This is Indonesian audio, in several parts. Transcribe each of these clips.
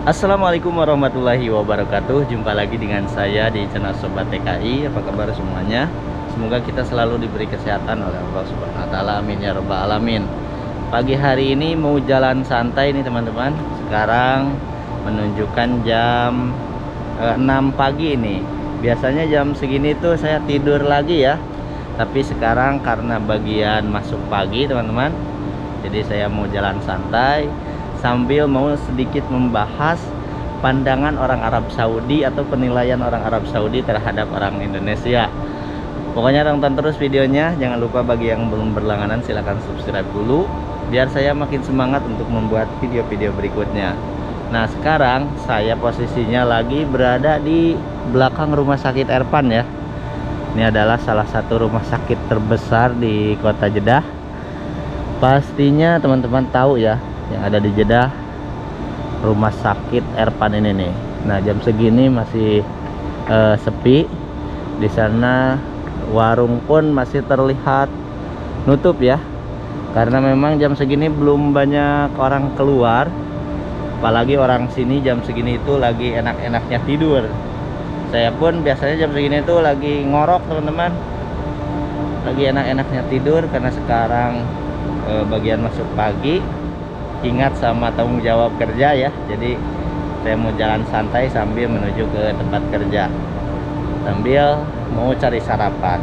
Assalamualaikum warahmatullahi wabarakatuh. Jumpa lagi dengan saya di channel Sobat TKI. Apa kabar semuanya? Semoga kita selalu diberi kesehatan oleh Allah Subhanahu wa taala. Amin ya rabbal alamin. Pagi hari ini mau jalan santai nih teman-teman. Sekarang menunjukkan jam 6 pagi ini. Biasanya jam segini tuh saya tidur lagi ya. Tapi sekarang karena bagian masuk pagi teman-teman, jadi saya mau jalan santai sambil mau sedikit membahas pandangan orang Arab Saudi atau penilaian orang Arab Saudi terhadap orang Indonesia. Pokoknya tonton terus videonya. Jangan lupa bagi yang belum berlangganan silahkan subscribe dulu biar saya makin semangat untuk membuat video-video berikutnya. Nah, sekarang saya posisinya lagi berada di belakang rumah sakit Erpan ya. Ini adalah salah satu rumah sakit terbesar di kota Jeddah. Pastinya teman-teman tahu ya, yang ada di Jeddah, rumah sakit Erpan ini nih. Nah, jam segini masih sepi. Di sana warung pun masih terlihat nutup ya, karena memang jam segini belum banyak orang keluar. Apalagi orang sini jam segini itu lagi enak-enaknya tidur. Saya pun biasanya jam segini itu lagi ngorok teman-teman, lagi enak-enaknya tidur karena sekarang bagian masuk pagi. Ingat sama tanggung jawab kerja ya. Jadi saya mau jalan santai sambil menuju ke tempat kerja, sambil mau cari sarapan.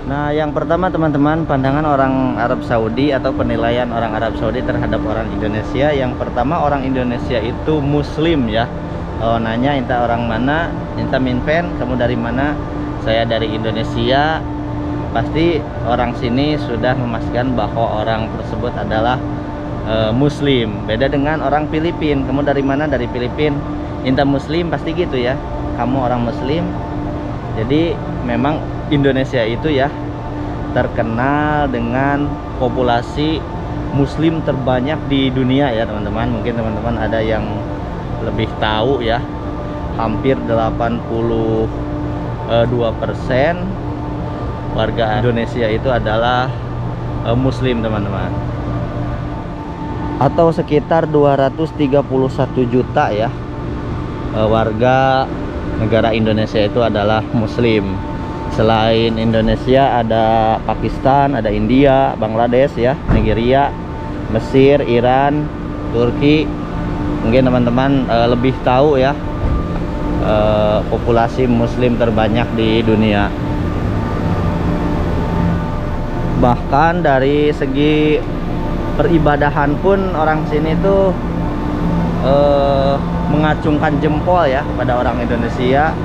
Nah, yang pertama teman-teman, pandangan orang Arab Saudi atau penilaian orang Arab Saudi terhadap orang Indonesia. Yang pertama, orang Indonesia itu muslim ya. Kalau nanya inta orang mana, inta minven, kamu dari mana? Saya dari Indonesia. Pasti orang sini sudah memastikan bahwa orang tersebut adalah muslim. Beda dengan orang Filipin. Kamu dari mana? Dari Filipin. Inta muslim pasti gitu ya, kamu orang muslim. Jadi memang Indonesia itu ya terkenal dengan populasi muslim terbanyak di dunia ya teman-teman. Mungkin teman-teman ada yang lebih tahu ya, hampir 82% warga Indonesia itu adalah muslim teman-teman, atau sekitar 231 juta ya warga negara Indonesia itu adalah muslim. Selain Indonesia ada Pakistan, ada India, Bangladesh ya, Nigeria, Mesir, Iran, Turki. Mungkin teman-teman lebih tahu ya populasi muslim terbanyak di dunia. Bahkan dari segi peribadahan pun orang sini tuh mengacungkan jempol ya kepada orang Indonesia.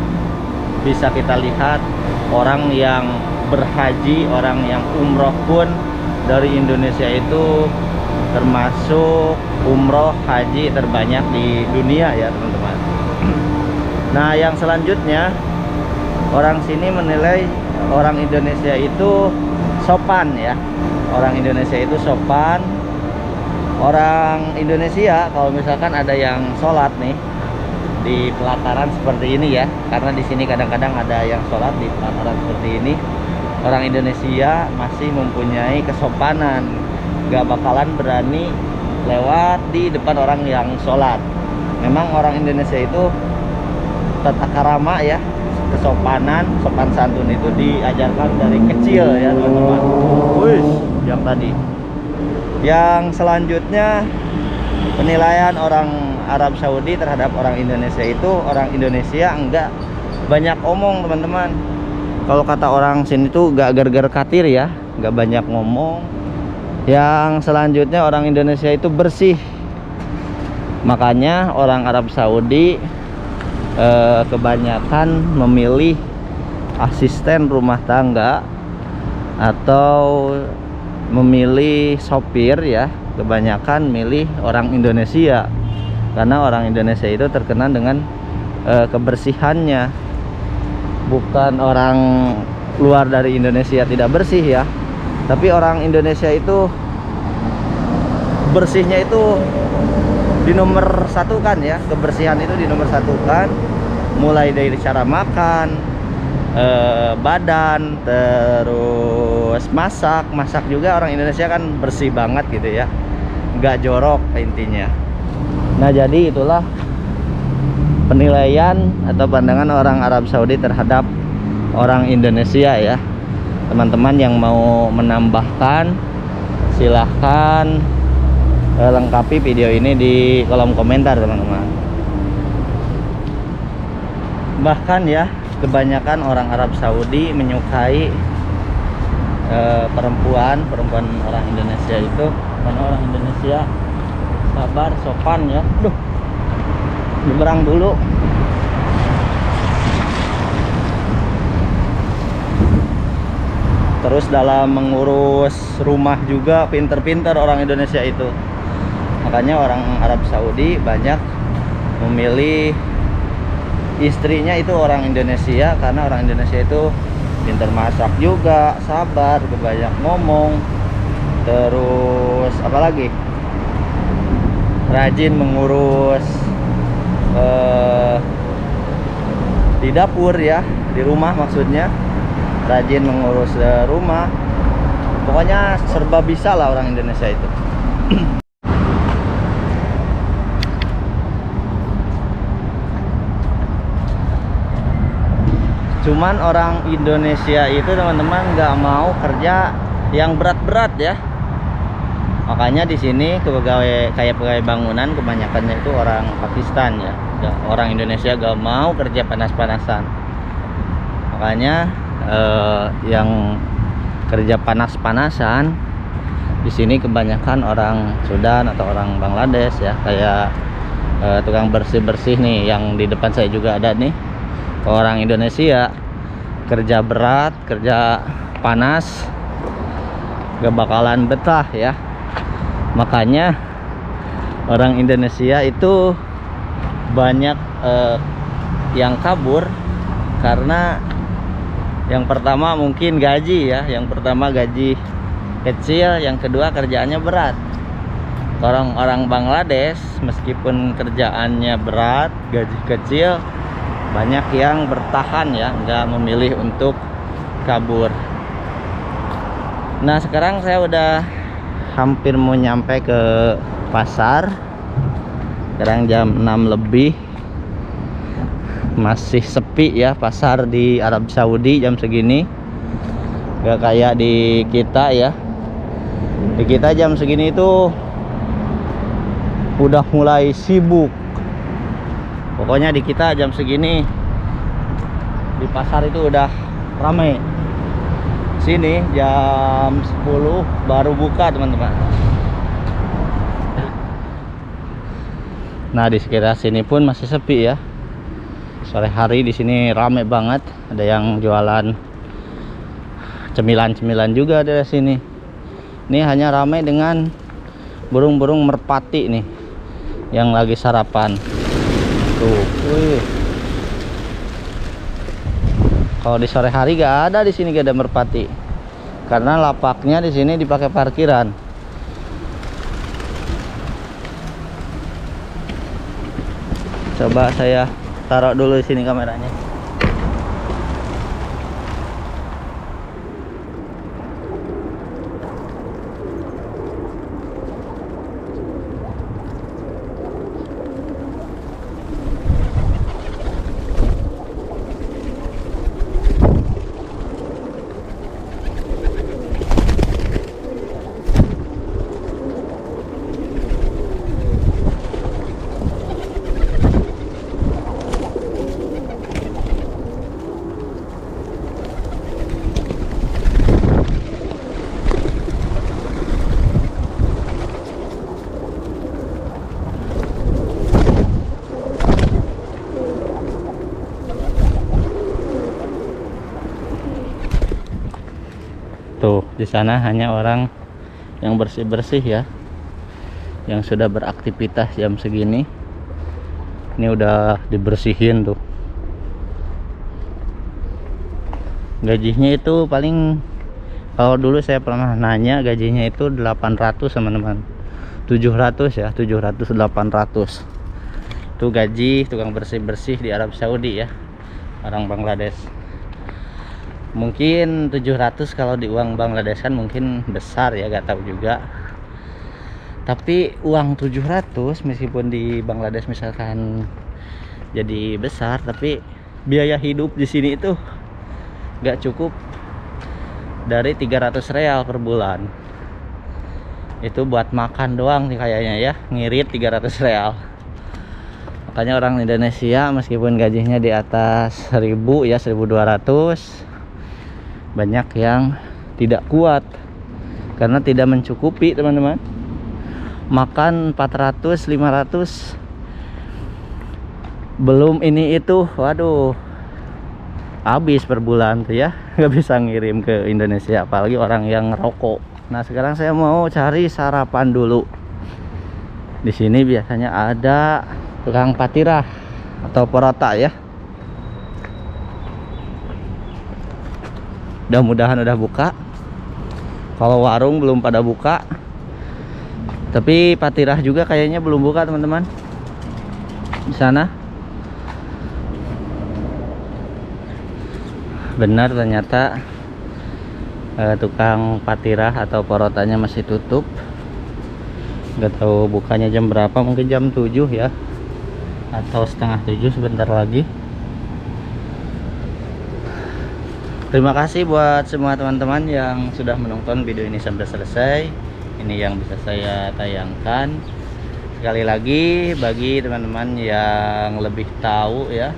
Bisa kita lihat orang yang berhaji, orang yang umroh pun dari Indonesia itu termasuk umroh haji terbanyak di dunia ya teman-teman. Nah, yang selanjutnya, orang sini menilai orang Indonesia itu sopan ya. Orang Indonesia itu sopan. Orang Indonesia kalau misalkan ada yang sholat nih di pelataran seperti ini ya, karena di sini kadang-kadang ada yang sholat di pelataran seperti ini, orang Indonesia masih mempunyai kesopanan, gak bakalan berani lewat di depan orang yang sholat. Memang orang Indonesia itu tata krama ya, kesopanan, sopan santun itu diajarkan dari kecil ya teman-teman. Yang tadi. Yang selanjutnya, penilaian orang Arab Saudi terhadap orang Indonesia itu, orang Indonesia enggak banyak omong teman-teman. Kalau kata orang sini tuh gak ger-ger katir ya, gak banyak ngomong. Yang selanjutnya, orang Indonesia itu bersih. Makanya orang Arab Saudi kebanyakan memilih asisten rumah tangga atau memilih sopir ya, kebanyakan milih orang Indonesia. Karena orang Indonesia itu terkenal dengan kebersihannya. Bukan orang luar dari Indonesia tidak bersih ya, tapi orang Indonesia itu bersihnya itu di nomor satu kan ya. Kebersihan itu di nomor satu kan, mulai dari cara makan, badan, terus masak juga orang Indonesia kan bersih banget gitu ya, nggak jorok intinya. Nah, jadi itulah penilaian atau pandangan orang Arab Saudi terhadap orang Indonesia ya. Teman-teman yang mau menambahkan, silahkan lengkapi video ini di kolom komentar teman-teman. Bahkan ya, kebanyakan orang Arab Saudi menyukai perempuan orang Indonesia itu, karena orang Indonesia sabar, sopan ya. Duh, nyebrang dulu. Terus dalam mengurus rumah juga pinter-pinter orang Indonesia itu. Makanya orang Arab Saudi banyak memilih istrinya itu orang Indonesia, karena orang Indonesia itu pinter masak juga, sabar, banyak ngomong, terus apalagi rajin mengurus di dapur ya, di rumah maksudnya, rajin mengurus rumah. Pokoknya serba bisa lah orang Indonesia itu. Cuman orang Indonesia itu teman-teman nggak mau kerja yang berat-berat ya. Makanya di sini kayak pegawai bangunan kebanyakannya itu orang Pakistan ya. Orang Indonesia nggak mau kerja panas-panasan. Makanya yang kerja panas-panasan di sini kebanyakan orang Sudan atau orang Bangladesh ya. Kayak tukang bersih-bersih nih yang di depan saya juga ada nih. Orang Indonesia kerja berat, kerja panas, gak bakalan betah ya. Makanya orang Indonesia itu banyak yang kabur karena yang pertama mungkin gaji ya, yang pertama gaji kecil, yang kedua kerjaannya berat. Orang-orang Bangladesh meskipun kerjaannya berat, gaji kecil, banyak yang bertahan ya, nggak memilih untuk kabur. Nah, sekarang saya udah hampir mau nyampe ke pasar. Sekarang jam 6 lebih, masih sepi ya pasar di Arab Saudi jam segini. Gak kayak di kita ya. Di kita jam segini itu udah mulai sibuk. Pokoknya di kita jam segini di pasar itu udah ramai. Sini jam 10 baru buka teman-teman. Nah, di sekitar sini pun masih sepi ya. Sore hari di sini ramai banget. Ada yang jualan cemilan-cemilan juga ada di sini. Ini hanya ramai dengan burung-burung merpati nih yang lagi sarapan. Tuh, wih. Kalau di sore hari gak ada di sini, gak ada merpati. Karena lapaknya di sini dipakai parkiran. Coba saya taruh dulu di sini kameranya. Tuh, di sana hanya orang yang bersih-bersih ya, yang sudah beraktivitas jam segini. Ini udah dibersihin tuh. Gajinya itu paling, kalau dulu saya pernah nanya, gajinya itu 800 teman-teman. 700 ya, 700 800. Itu gaji tukang bersih-bersih di Arab Saudi ya, orang Bangladesh. Mungkin 700 kalau di uang Bangladesh kan mungkin besar ya, gak tahu juga. Tapi uang 700 meskipun di Bangladesh misalkan jadi besar, tapi biaya hidup di sini itu nggak cukup dari 300 real per bulan. Itu buat makan doang nih kayaknya ya, ngirit 300 real. Makanya orang Indonesia meskipun gajinya di atas 1000 ya, 1200, banyak yang tidak kuat karena tidak mencukupi teman-teman. Makan 400 500 belum ini itu, waduh, habis per bulan tuh ya, nggak bisa ngirim ke Indonesia, apalagi orang yang ngerokok. Nah sekarang saya mau cari sarapan dulu. Di sini biasanya ada tukang patirah atau porota ya. Mudah-mudahan udah buka. Kalau warung belum pada buka, tapi patirah juga kayaknya belum buka teman-teman. Di sana benar ternyata tukang patirah atau porotanya masih tutup. Nggak tahu bukanya jam berapa, mungkin jam 7 ya, atau setengah 7 sebentar lagi. Terima kasih buat semua teman-teman yang sudah menonton video ini sampai selesai. Ini yang bisa saya tayangkan. Sekali lagi bagi teman-teman yang lebih tahu ya,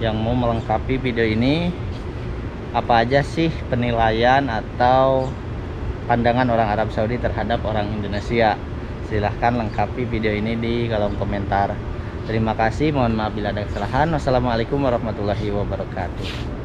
yang mau melengkapi video ini, apa aja sih penilaian atau pandangan orang Arab Saudi terhadap orang Indonesia, silahkan lengkapi video ini di kolom komentar. Terima kasih, mohon maaf bila ada kesalahan. Wassalamualaikum warahmatullahi wabarakatuh.